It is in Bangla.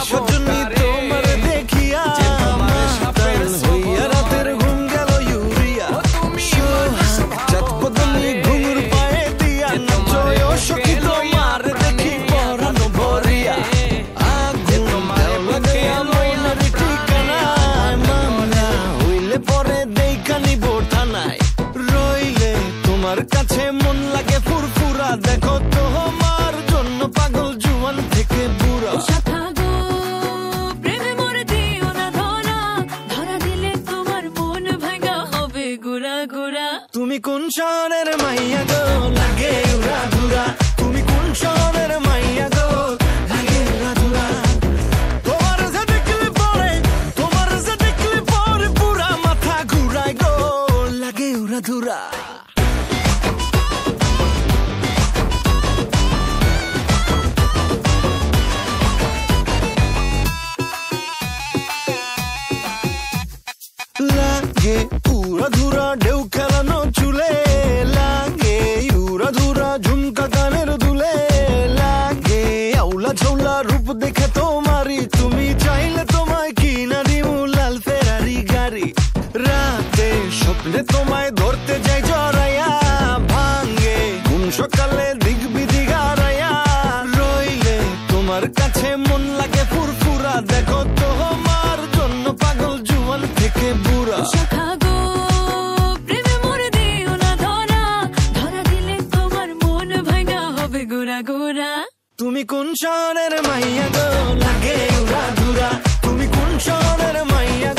সজনী তোমার দেখিয়া মাতাল হইয়া রাতের ঘুম গেল ইউরিয়া চাঁদ বদনি ঘুঙুর পায়ে দিয়া নাচয় ও সখী তোমার দেখি পরানো ভরিয়া আগুন লাগে আমার ঠিকানায় মামলা হইলে পরে দেখা নিব থানায় রইলে তোমার কাছে মন লাগে ফুরফুরা দেখো তোমার জন্য পাগল জুয়ান থেকে বুড়া তুমি কোন শহরের মাইয়া গো লাগে উড়া ধুরা তুমি কোন শহরের মাইয়া গো লাগে উড়া ধুরা তোমার যে দেখলে পরে পুরা মাথা ঘুরায় গো লাগে উড়া ধুরা লাগে উড়া ধুরা ঢেউ খেলানো চুলে লাগে উড়া ধুরা ঝুমকা গানের দুলে লাগে আউলা ঝৌলা রূপ দেখে তোমারি তুমি চাইলে তোমায় কিনা দিমু লাল ফেরারি গাড়ি রাতে স্বপ্নে তোমায় ধরতে যাই জড়াইয়া ভাঙ্গে ঘুম সকালে দিক বিধি গারাইয়া রইলে তোমার কাছে মন লাগে ফুরফুরা দেখো তোমার জন্য পাগল জুয়ান থেকে বুড়া তুমি কোন শহরের মাইয়া গো লাগে উড়া ধুরা তুমি কোন শহরের মাইয়া